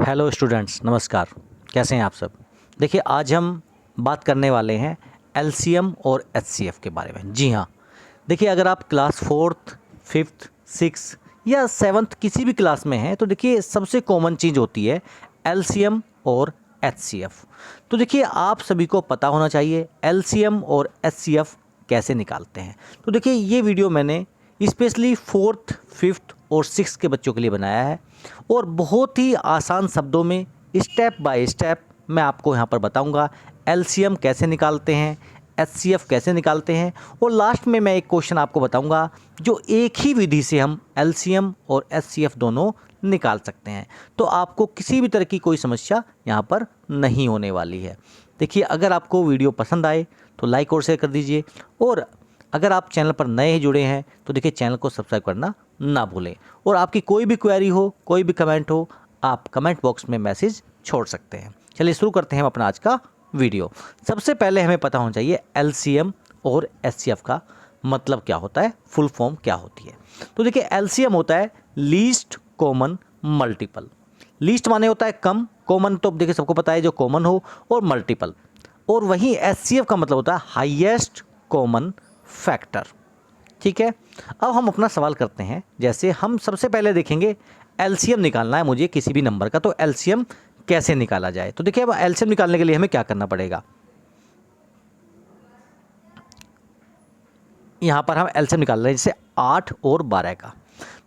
Hello students, नमस्कार। कैसे हैं आप सब। देखिए, आज हम बात करने वाले हैं एलसीएम और एचसीएफ के बारे में। जी हाँ, देखिए, अगर आप क्लास 4th, 5th, 6th या 7th किसी भी क्लास में हैं तो देखिए सबसे कॉमन चीज़ होती है एलसीएम और एचसीएफ। तो देखिए आप सभी को पता होना चाहिए एलसीएम और एचसीएफ कैसे निकालते हैं। तो देखिए ये वीडियो मैंने स्पेशली 4th, 5th और 6th के बच्चों के लिए बनाया है और बहुत ही आसान शब्दों में स्टेप बाय स्टेप मैं आपको यहाँ पर बताऊँगा एलसीएम कैसे निकालते हैं, एचसीएफ कैसे निकालते हैं और लास्ट में मैं एक क्वेश्चन आपको बताऊंगा जो एक ही विधि से हम एलसीएम और एचसीएफ दोनों निकाल सकते हैं। तो आपको किसी भी तरह की कोई समस्या यहाँ पर नहीं होने वाली है। देखिए, अगर आपको वीडियो पसंद आए तो लाइक और शेयर कर दीजिए और अगर आप चैनल पर नए ही जुड़े हैं तो देखिए चैनल को सब्सक्राइब करना ना भूलें। और आपकी कोई भी क्वेरी हो, कोई भी कमेंट हो, आप कमेंट बॉक्स में मैसेज छोड़ सकते हैं। चलिए शुरू करते हैं हम अपना आज का वीडियो। सबसे पहले हमें पता होना चाहिए एलसीएम और एचसीएफ का मतलब क्या होता है, फुल फॉर्म क्या होती है। तो देखिए एलसीएम होता है लीस्ट कॉमन मल्टीपल। लीस्ट माने होता है कम, कॉमन तो देखिए सबको पता है जो कॉमन हो, और मल्टीपल। और वहीं एचसीएफ का मतलब होता है हाईएस्ट कॉमन फैक्टर। ठीक है, अब हम अपना सवाल करते हैं। जैसे हम सबसे पहले देखेंगे एलसीएम निकालना है मुझे किसी भी नंबर का, तो एलसीएम कैसे निकाला जाए। तो देखिए अब एलसीएम निकालने के लिए हमें क्या करना पड़ेगा। यहां पर हम एलसीएम निकाल रहे हैं जैसे 8 और 12 का।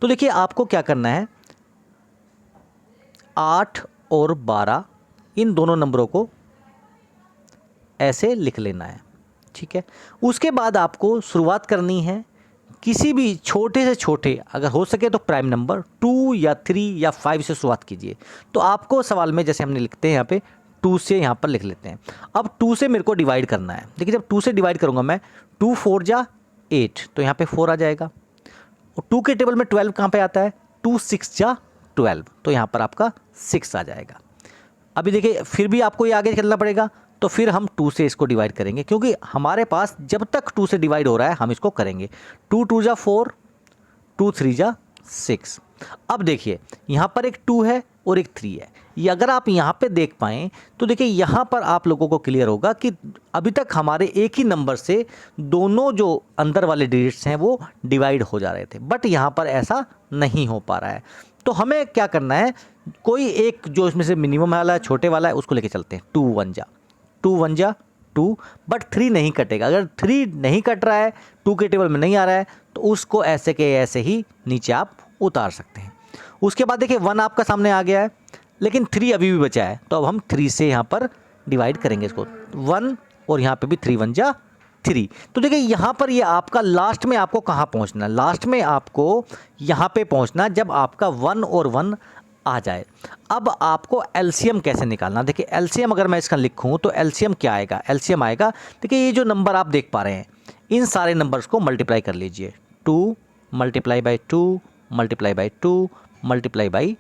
तो देखिए आपको क्या करना है, 8 और 12 इन दोनों नंबरों को ऐसे लिख लेना है। ठीक है, उसके बाद आपको शुरुआत करनी है किसी भी छोटे से छोटे, अगर हो सके तो प्राइम नंबर 2 या 3 या 5 से शुरुआत कीजिए। तो आपको सवाल में जैसे हमने लिखते हैं यहाँ पे 2 से यहाँ पर लिख लेते हैं। अब 2 से मेरे को डिवाइड करना है। देखिए जब 2 से डिवाइड करूँगा मैं, 2 4 जा 8, तो यहाँ पे 4 आ जाएगा। और 2 के टेबल में 12 कहाँ पे आता है, 2 6 जा 12, तो यहाँ पर आपका 6 आ जाएगा। अभी देखिए फिर भी आपको ये आगे चलना पड़ेगा, तो फिर हम 2 से इसको डिवाइड करेंगे क्योंकि हमारे पास जब तक 2 से डिवाइड हो रहा है हम इसको करेंगे। 2 2 जा 4, 2 3 जा 6। अब देखिए यहाँ पर एक 2 है और एक 3 है। ये अगर आप यहाँ पे देख पाएँ तो देखिए यहाँ पर आप लोगों को क्लियर होगा कि अभी तक हमारे एक ही नंबर से दोनों जो अंदर वाले डिजिट्स हैं वो डिवाइड हो जा रहे थे, बट यहाँ पर ऐसा नहीं हो पा रहा है। तो हमें क्या करना है, कोई एक जो इसमें से मिनिमम वाला है, छोटे वाला है, उसको लेके चलते हैं। 2 1 जा 2 1 जा 2, बट 3 नहीं कटेगा। अगर 3 नहीं कट रहा है, 2 के टेबल में नहीं आ रहा है, तो उसको ऐसे के ऐसे ही नीचे आप उतार सकते हैं। उसके बाद देखिए 1 आपका सामने आ गया है, लेकिन 3 अभी भी बचा है, तो अब हम 3 से यहाँ पर डिवाइड करेंगे इसको। 1 और यहाँ पे भी 3 1 जा 3। तो देखिए यहाँ पर ये आपका लास्ट में आपको कहाँ पहुँचना है, लास्ट में आपको यहाँ पे पहुँचना जब आपका 1 और 1 आ जाए। अब आपको एलसीएम कैसे निकालना। देखिए एलसीएम अगर मैं इसका लिखूं तो एलसीएम क्या आएगा, एलसीएम आएगा, देखिए ये जो नंबर आप देख पा रहे हैं इन सारे नंबर्स को मल्टीप्लाई कर लीजिए। 2 multiply by 2 multiply by 2 multiply by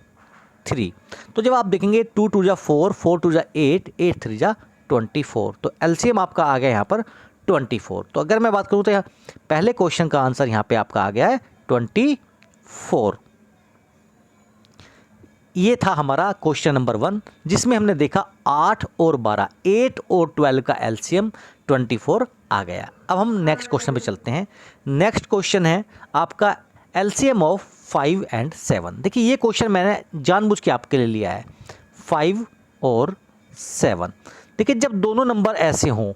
3। तो जब आप देखेंगे 2 2 जा 4, 4 2 जा 8, 8 3 जा 24, तो एलसीएम आपका आ गया यहाँ पर 24। तो अगर मैं बात करूँ तो यहाँ पहले क्वेश्चन का आंसर यहाँ पे आपका आ गया है 24। ये था हमारा क्वेश्चन नंबर 1 जिसमें हमने देखा 8 और 12, 8 और 12 का एलसीएम 24 आ गया। अब हम नेक्स्ट क्वेश्चन पे चलते हैं। नेक्स्ट क्वेश्चन है आपका एलसीएम ऑफ 5 एंड 7। देखिए ये क्वेश्चन मैंने जानबूझ के आपके लिए लिया है, 5 और 7। देखिए जब दोनों नंबर ऐसे हों,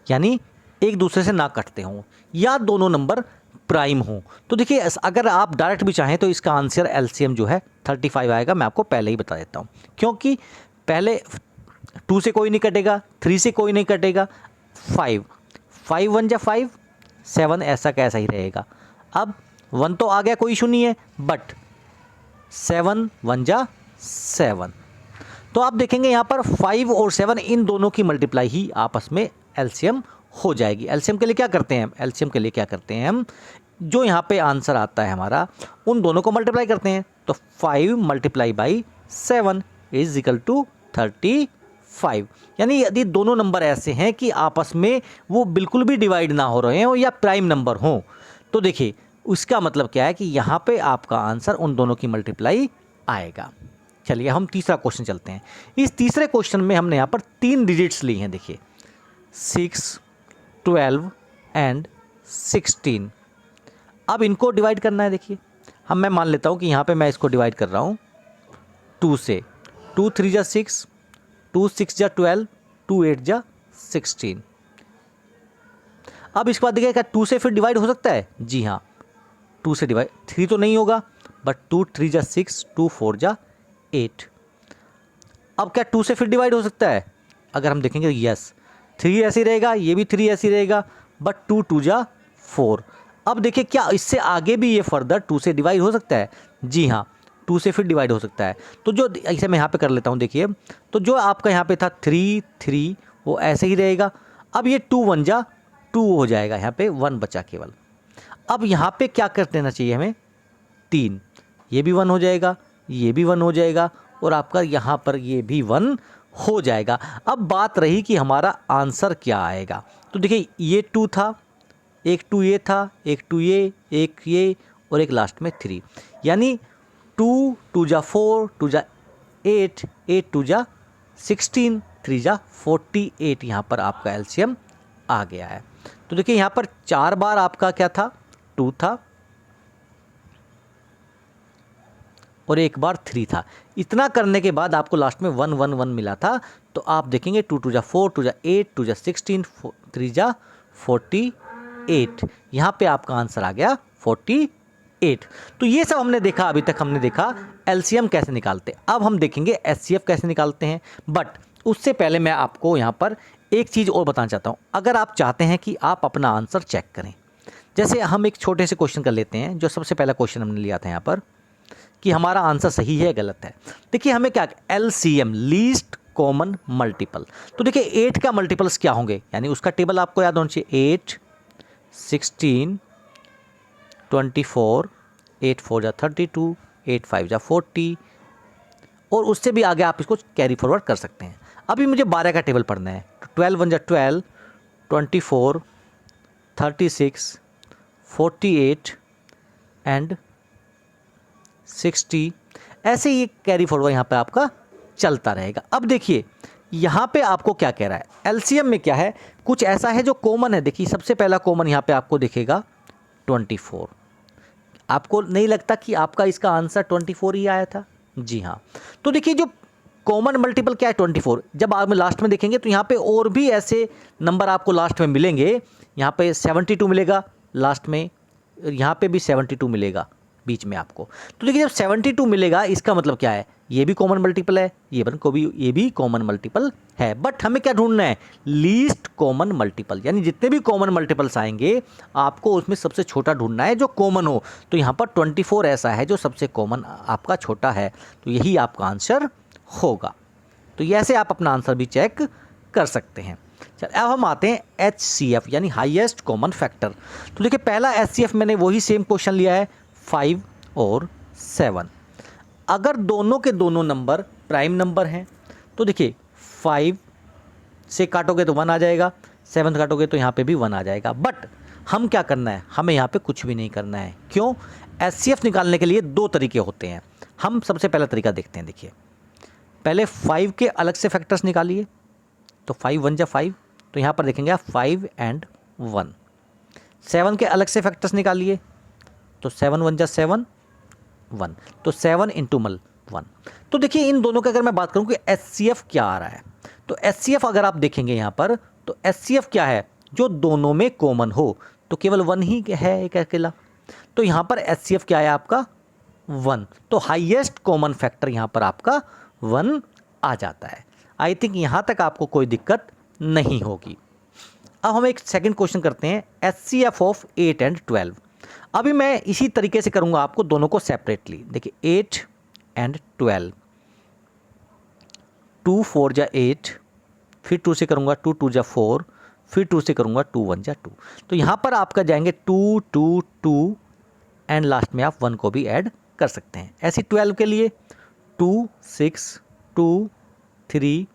यानी एक दूसरे से ना कटते हों, या दोनों नंबर प्राइम हो, तो देखिए अगर आप डायरेक्ट भी चाहें तो इसका आंसर एलसीएम जो है 35 आएगा। मैं आपको पहले ही बता देता हूँ, क्योंकि पहले 2 से कोई नहीं कटेगा, 3 से कोई नहीं कटेगा, 5 1 जा 5, 7 ऐसा का ऐसा ही रहेगा। अब 1 तो आ गया, कोई इशू नहीं है, बट 7 1 जा 7। तो आप देखेंगे यहाँ पर 5 और 7 इन दोनों की मल्टीप्लाई ही आपस में एलसीएम हो जाएगी। एलसीएम के लिए क्या करते हैं हम, एलसीएम के लिए क्या करते हैं हम, जो यहाँ पे आंसर आता है हमारा उन दोनों को मल्टीप्लाई करते हैं। तो 5 multiply by 7 is equal to 35। यानी यदि दोनों नंबर ऐसे हैं कि आपस में वो बिल्कुल भी डिवाइड ना हो रहे हैं या प्राइम नंबर हों, तो देखिए उसका मतलब क्या है कि यहाँ पे आपका आंसर उन दोनों की मल्टीप्लाई आएगा। चलिए हम तीसरा क्वेश्चन चलते हैं। इस तीसरे क्वेश्चन में हमने यहाँ पर 3 डिजिट्स ली हैं, देखिए 6, 12 एंड 16। अब इनको डिवाइड करना है। देखिए मैं मान लेता हूँ कि यहाँ पे मैं इसको डिवाइड कर रहा हूँ 2 से। 2 3 जा 6, 2 6 जा 12, 2 8 जा 16। अब इसके बाद देखिए क्या 2 से फिर डिवाइड हो सकता है? जी हाँ, 2 से डिवाइड, 3 तो नहीं होगा, बट 2 3 जा 6, 2 4 जा 8। अब क्या 2 से फिर डिवाइड हो सकता है? अगर हम देखेंगे यस, 3 ऐसे ही रहेगा, ये भी 3 ऐसे ही रहेगा, बट 2 2 जा 4। अब देखिए क्या इससे आगे भी ये फर्दर 2 से डिवाइड हो सकता है? जी हाँ, 2 से फिर डिवाइड हो सकता है। तो जो इसे मैं यहाँ पे कर लेता हूँ, देखिए तो जो आपका यहाँ पे था 3 3 वो ऐसे ही रहेगा। अब ये 2 1 जा 2 हो जाएगा, यहाँ पे 1 बचा केवल। अब यहाँ पे क्या कर देना चाहिए हमें? 3, ये भी 1 हो जाएगा, ये भी 1 हो जाएगा, और आपका यहाँ पर ये भी 1 हो जाएगा। अब बात रही कि हमारा आंसर क्या आएगा। तो देखिए ये 2 था, एक 2 ये था, एक 2 ये, एक ये, और एक लास्ट में 3, यानी 2 2 जा 4, 2 जा 8, 8 2 जा 16, 3 जा 48। यहाँ पर आपका एलसीएम आ गया है। तो देखिए यहाँ पर 4 बार आपका क्या था? 2 था, और एक बार 3 था। इतना करने के बाद आपको लास्ट में 1 1 1 मिला था। तो आप देखेंगे 2 2 जा 4, 2 जा 8, 2 जा 16, 3 जा 48। यहाँ पे आपका आंसर आ गया 48। तो ये सब हमने देखा, अभी तक हमने देखा एलसीएम कैसे निकालते हैं। अब हम देखेंगे एचसीएफ कैसे निकालते हैं। बट उससे पहले मैं आपको यहाँ पर एक चीज़ और बताना चाहता हूँ। अगर आप चाहते हैं कि आप अपना आंसर चेक करें, जैसे हम एक छोटे से क्वेश्चन कर लेते हैं, जो सबसे पहला क्वेश्चन हमने लिया था यहाँ पर, कि हमारा आंसर सही है गलत है। देखिए हमें क्या, एलसीएम लीस्ट कॉमन मल्टीपल। तो देखिए 8 का मल्टीपल्स क्या होंगे, यानी उसका टेबल आपको याद होना चाहिए। 8 16 24, 8 4 जा 32, 8 5 जा 40, और उससे भी आगे आप इसको कैरी फॉरवर्ड कर सकते हैं। अभी मुझे 12 का टेबल पढ़ना है। 12 1 जा 12, 24, 36, 48 एंड 60। ऐसे ही कैरी फॉरवर्ड यहाँ पे आपका चलता रहेगा। अब देखिए यहाँ पे आपको क्या कह रहा है, एलसीएम में क्या है, कुछ ऐसा है जो कॉमन है। देखिए सबसे पहला कॉमन यहाँ पे आपको दिखेगा 24। आपको नहीं लगता कि आपका इसका आंसर 24 ही आया था? जी हाँ। तो देखिए जो कॉमन मल्टीपल क्या है 24। जब आप लास्ट में देखेंगे तो यहाँ पे और भी ऐसे नंबर आपको लास्ट में मिलेंगे। यहाँ पे 72 मिलेगा लास्ट में, यहाँ पे भी 72 मिलेगा बीच में आपको। तो देखिए जब 72 मिलेगा इसका मतलब क्या है, ये भी कॉमन मल्टीपल है, ये भी कॉमन मल्टीपल है। बट हमें क्या ढूंढना है, लीस्ट कॉमन मल्टीपल, यानी जितने भी कॉमन मल्टीपल्स आएंगे आपको उसमें सबसे छोटा ढूंढना है जो कॉमन हो। तो यहाँ पर 24 ऐसा है जो सबसे कॉमन आपका छोटा है, तो यही आपका आंसर होगा। तो ऐसे आप अपना आंसर भी चेक कर सकते हैं। चल अब हम आते हैं एचसीएफ यानी हाईएस्ट कॉमन फैक्टर। तो देखिए पहला एचसीएफ मैंने वही सेम क्वेश्चन लिया है, 5 और 7। अगर दोनों के दोनों नंबर प्राइम नंबर हैं तो देखिए 5 से काटोगे तो 1 आ जाएगा, 7 काटोगे तो यहाँ पे भी 1 आ जाएगा। बट हम क्या करना है, हमें यहाँ पे कुछ भी नहीं करना है। क्यों? एचसीएफ निकालने के लिए 2 तरीके होते हैं। हम सबसे पहला तरीका देखते हैं। देखिए पहले 5 के अलग से फैक्टर्स निकालिए। तो 5 1 जा 5, तो यहाँ पर देखेंगे आप 5 एंड 1। 7 के अलग से फैक्टर्स निकालिए। तो 7 1 जा 7, 1, तो 7 इंटू 1। तो देखिए इन दोनों की अगर मैं बात करूं कि एचसीएफ क्या आ रहा है, तो एचसीएफ अगर आप देखेंगे यहाँ पर, तो एचसीएफ क्या है, जो दोनों में कॉमन हो। तो केवल 1 ही है एक अकेला, तो यहाँ पर एचसीएफ क्या है आपका 1। तो हाईएस्ट कॉमन फैक्टर यहाँ पर आपका 1 आ जाता है। आई थिंक यहाँ तक आपको कोई दिक्कत नहीं होगी। अब हम एक सेकंड क्वेश्चन करते हैं, एचसीएफ ऑफ 8 एंड 12। अभी मैं इसी तरीके से करूंगा आपको दोनों को सेपरेटली। देखिए 8 एंड 12, 2 4 जा 8, फिर 2 से करूंगा 2 2 जा 4, फिर 2 से करूंगा 2 1 जा 2। तो यहाँ पर आपका जाएंगे 2 2 2 एंड लास्ट में आप 1 को भी ऐड कर सकते हैं। ऐसी 12 के लिए 2 6 2 3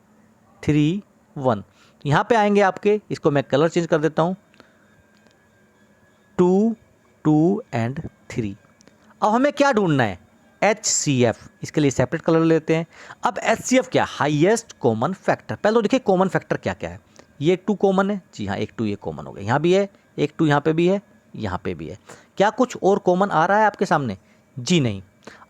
3 1। यहाँ पे आएंगे आपके, इसको मैं कलर चेंज कर देता हूँ, 2 2 एंड 3। अब हमें क्या ढूंढना है, HCF, इसके लिए सेपरेट कलर लेते हैं। अब HCF क्या, हाईएस्ट कॉमन फैक्टर। पहले तो देखिए कॉमन फैक्टर क्या क्या है। ये 2 कॉमन है, जी हाँ, एक 2 ये कॉमन हो गया, यहाँ भी है एक 2, यहाँ पे भी है, यहाँ पे भी है। क्या कुछ और कॉमन आ रहा है आपके सामने? जी नहीं।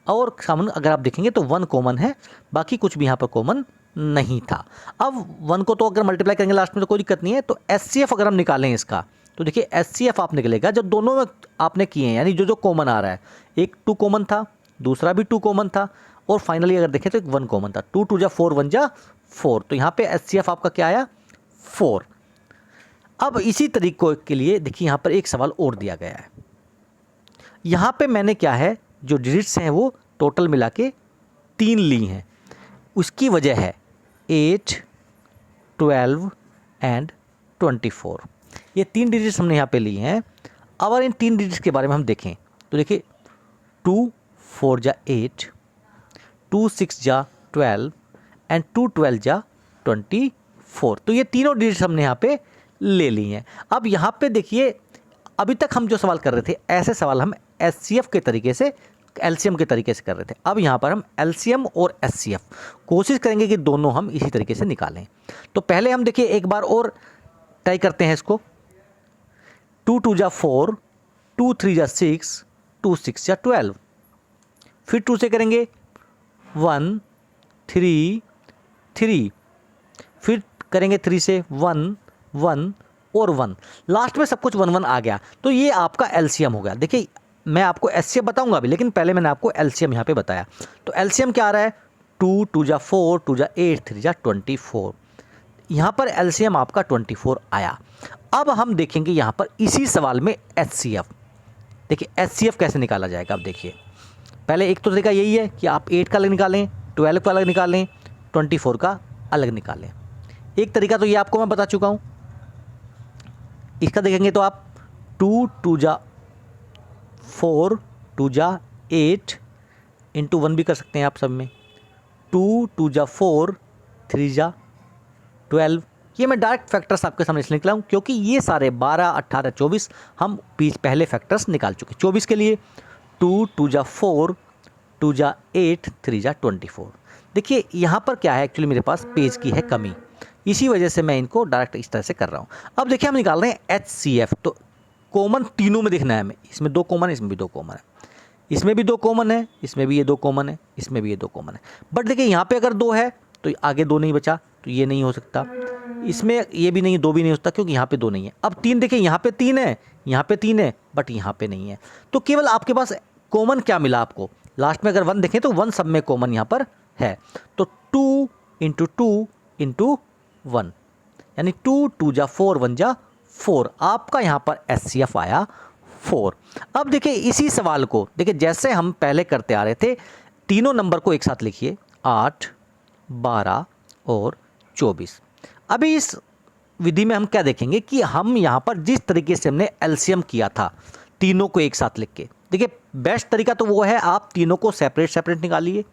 और सामने अगर आप देखेंगे तो 1 कॉमन है, बाकी कुछ भी यहाँ पर कॉमन नहीं था। अब 1 को तो अगर मल्टीप्लाई करेंगे लास्ट में तो कोई दिक्कत नहीं है। तो HCF अगर हम निकालें इसका, तो देखिए HCF आप निकलेगा जो दोनों में आपने किए हैं, यानी जो जो कॉमन आ रहा है। एक 2 कॉमन था, दूसरा भी 2 कॉमन था, और फाइनली अगर देखें तो एक 1 कॉमन था। 2 2 जा 4, 1 जा 4, तो यहाँ पे HCF आपका क्या आया? 4। अब इसी तरीके के लिए देखिए यहाँ पर एक सवाल और दिया गया है। यहाँ पे मैंने क्या है, जो डिजिट्स हैं वो टोटल मिला के 3 ली हैं। उसकी वजह है 8, 12 एंड 24। ये 3 डिजिट्स हमने यहाँ पे ली हैं। अगर इन 3 डिजिट्स के बारे में हम देखें तो देखिए 2 4 जा 8, 2 6 जा 12 एंड 2 12 जा 24। तो ये तीनों डिजिट्स हमने यहाँ पे ले ली हैं। अब यहाँ पे देखिए, अभी तक हम जो सवाल कर रहे थे ऐसे सवाल हम HCF के तरीके से, LCM के तरीके से कर रहे थे। अब यहाँ पर हम LCM और HCF कोशिश करेंगे कि दोनों हम इसी तरीके से निकालें। तो पहले हम देखिए एक बार और ट्राई करते हैं इसको। 2 2 जा 4, 2 3 जा 6, 2 6 जा 12। फिर 2 से करेंगे 1 3 3, फिर करेंगे 3 से 1 1 और 1, लास्ट में सब कुछ 1 1 आ गया। तो ये आपका LCM हो गया। देखिए मैं आपको HCF बताऊंगा अभी, लेकिन पहले मैंने आपको LCM यहाँ पे बताया। तो LCM क्या आ रहा है? 2 2 जा 4, 2 जा 8, 3 जा 24। यहाँ पर LCM आपका 24 आया। अब हम देखेंगे यहाँ पर इसी सवाल में HCF। देखिए HCF कैसे निकाला जाएगा। अब देखिए पहले एक तो तरीका यही है कि आप 8 का अलग निकालें, 12 का अलग निकालें, 24 का अलग निकालें। एक तरीका तो ये आपको मैं बता चुका हूँ। इसका देखेंगे तो आप 2 2 जा 4, 2 जा 8 इंटू 1 भी कर सकते हैं आप सब में। 2 2 जा 4, 3 जा 12। ये मैं डायरेक्ट फैक्टर्स आपके सामने इसलिए निकला हूँ क्योंकि ये सारे 12 18 24 हम पहले फैक्टर्स निकाल चुके। 24 के लिए 2 2 जा 4, 2 जा 8, 3 जा 24। देखिए यहाँ पर क्या है, एक्चुअली मेरे पास पेज की है कमी, इसी वजह से मैं इनको डायरेक्ट इस तरह से कर रहा हूँ। अब देखिए हम निकाल रहे हैं HCF। तो कॉमन तीनों में देखना है हमें। इसमें 2 कॉमन है, इसमें भी 2 कॉमन है, इसमें भी 2 कॉमन है, इसमें भी ये 2 कॉमन है, इसमें भी ये 2 कॉमन है। बट देखिए यहाँ पे अगर 2 है तो आगे 2 नहीं बचा, तो ये नहीं हो सकता। इसमें ये भी नहीं, 2 भी नहीं हो सकता क्योंकि यहाँ पे 2 नहीं है। अब 3 देखिए, यहाँ पे 3 है, यहाँ पे 3 है, बट यहाँ पे नहीं है। तो केवल आपके पास कॉमन क्या मिला आपको? लास्ट में अगर 1 देखें तो 1 सब में कॉमन यहाँ पर है। तो 2 इंटू 2 इंटू 1, यानी 2 2 जा 4, 1 जा 4। आपका यहाँ पर HCF आया 4। अब देखिए इसी सवाल को देखिए जैसे हम पहले करते आ रहे थे, तीनों नंबर को एक साथ लिखिए, 8 12 और 24। अभी इस विधि में हम क्या देखेंगे कि हम यहाँ पर जिस तरीके से हमने LCM किया था तीनों को एक साथ लिख के, देखिए बेस्ट तरीका तो वो है आप तीनों को सेपरेट सेपरेट निकालिए।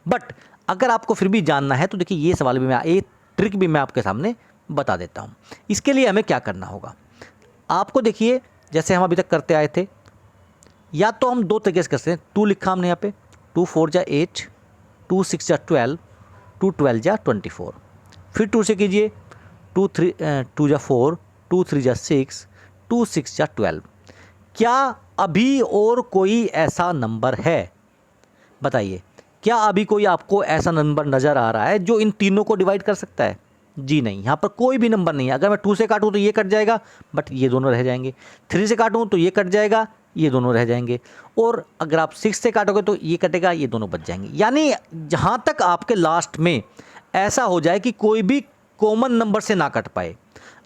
बट अगर आपको फिर भी जानना है तो देखिए ये सवाल भी मैं, ये ट्रिक भी मैं आपके सामने बता देता हूँ। इसके लिए हमें क्या करना होगा, आपको देखिए जैसे हम अभी तक करते आए थे, या तो हम 2 तरीके से कर सकते हैं। 2 लिखा हमने यहाँ पे, 2 4 जा 8, 2 6 जा 12, 2 12 जा 24। फिर 2 से कीजिए, 2 जा 4, 2 3 जा 6, 2 6 जा 12। क्या अभी और कोई ऐसा नंबर है? बताइए, क्या अभी कोई आपको ऐसा नंबर नज़र आ रहा है जो इन तीनों को डिवाइड कर सकता है? जी नहीं, यहाँ पर कोई भी नंबर नहीं है। अगर मैं 2 से काटूँ तो ये कट जाएगा, बट ये दोनों रह जाएंगे। 3 से काटूँ तो ये कट जाएगा, ये दोनों रह जाएंगे। और अगर आप 6 से काटोगे तो ये कटेगा, ये दोनों बच जाएंगे। यानी जहाँ तक आपके लास्ट में ऐसा हो जाए कि कोई भी कॉमन नंबर से ना कट पाए,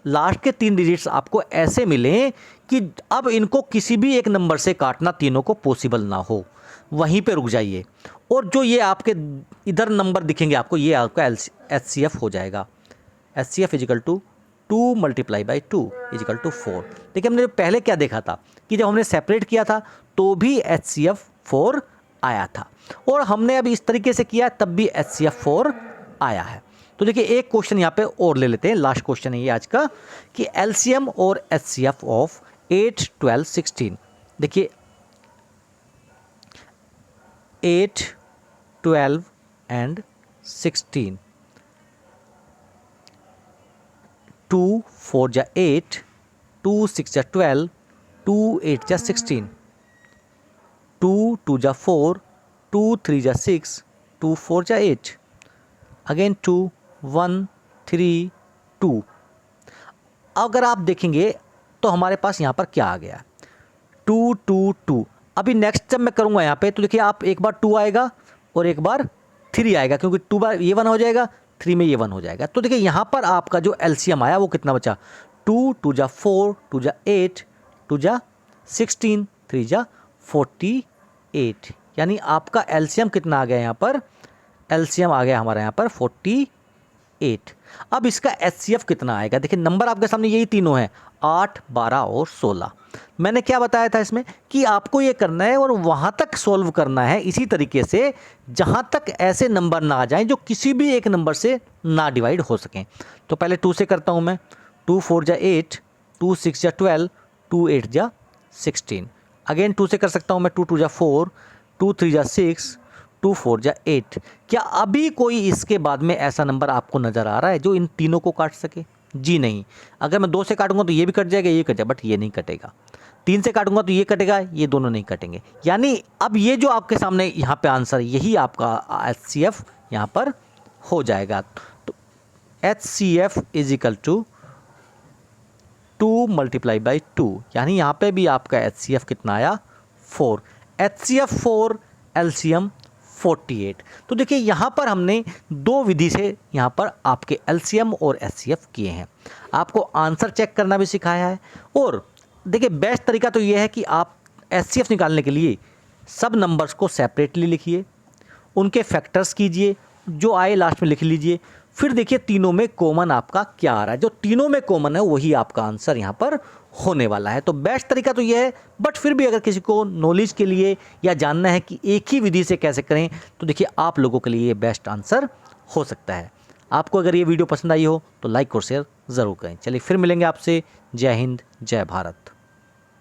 लास्ट के 3 डिजिट्स आपको ऐसे मिलें कि अब इनको किसी भी एक नंबर से काटना तीनों को पॉसिबल ना हो, वहीं पे रुक जाइए। और जो ये आपके इधर नंबर दिखेंगे आपको, ये आपका HCF हो जाएगा। HCF is equal to 2 multiply by 2 is equal to 4। देखिए हमने पहले क्या देखा था कि जब हमने सेपरेट किया था तो भी HCF 4 आया था, और हमने अभी इस तरीके से किया तब भी HCF 4 आया है। तो देखिए एक क्वेश्चन यहाँ पे और ले लेते हैं, लास्ट क्वेश्चन है ये आज का, कि LCM और HCF ऑफ 8 12 16। देखिए 8, 12 and 16. 2 4 जा 8, 2 6 जा 12, 2 8 जा 16, 2 2 जा 4, 2 3 जा 6, 2 4 जा 8, अगेन 2 1 3 2. अगर आप देखेंगे तो हमारे पास यहाँ पर क्या आ गया, 2 2 2. अभी नेक्स्ट जब मैं करूँगा यहाँ पे तो देखिए आप एक बार 2 आएगा और एक बार 3 आएगा, क्योंकि 2 बार ये 1 हो जाएगा, 3 में ये 1 हो जाएगा. तो देखिए यहाँ पर आपका जो एलसीएम आया वो कितना बचा, 2 2 जा 4, 2 जा 8, 2 जा 16, 3 जा 48. यानी आपका एलसीएम कितना आ गया यहाँ पर, एलसीएम आ गया हमारा यहाँ पर 48. अब इसका एचसीएफ कितना आएगा, देखिए नंबर आपके सामने यही तीनों हैं, 8 12 और 16. मैंने क्या बताया था इसमें कि आपको ये करना है और वहाँ तक सॉल्व करना है इसी तरीके से जहाँ तक ऐसे नंबर ना आ जाएं जो किसी भी एक नंबर से ना डिवाइड हो सकें. तो पहले 2 से करता हूँ मैं, 2 4 जा 8, 2 6 जा 12, 2 8 जा 16. अगेन 2 से कर सकता हूँ मैं, 2 2 जा 4, 2 3 जा 6, 2 4 जा 8. क्या अभी कोई इसके बाद में ऐसा नंबर आपको नज़र आ रहा है जो इन तीनों को काट सके? जी नहीं. अगर मैं 2 से काटूंगा तो ये भी कट जाएगा, ये कट जाएगा, बट ये नहीं कटेगा. 3 से काटूंगा तो ये कटेगा, ये दोनों नहीं कटेंगे. यानी अब ये जो आपके सामने यहाँ पे आंसर, यही आपका एचसीएफ यहाँ पर हो जाएगा. तो HCF is equal to 2 multiply by 2. यानी यहाँ पे भी आपका एचसीएफ कितना आया, 4. HCF 4, LCM 48. तो देखिए यहाँ पर हमने दो विधि से यहाँ पर आपके एलसीएम और एचसीएफ किए हैं. आपको आंसर चेक करना भी सिखाया है. और देखिए बेस्ट तरीका तो ये है कि आप एचसीएफ निकालने के लिए सब नंबर्स को सेपरेटली लिखिए, उनके फैक्टर्स कीजिए, जो आए लास्ट में लिख लीजिए. फिर देखिए तीनों में कॉमन आपका क्या आ रहा है, जो तीनों में कॉमन है वही आपका आंसर यहाँ पर होने वाला है. तो बेस्ट तरीका तो ये है, बट फिर भी अगर किसी को नॉलेज के लिए या जानना है कि एक ही विधि से कैसे करें, तो देखिए आप लोगों के लिए ये बेस्ट आंसर हो सकता है. आपको अगर ये वीडियो पसंद आई हो तो लाइक और शेयर ज़रूर करें. चलिए फिर मिलेंगे आपसे. जय हिंद, जय भारत.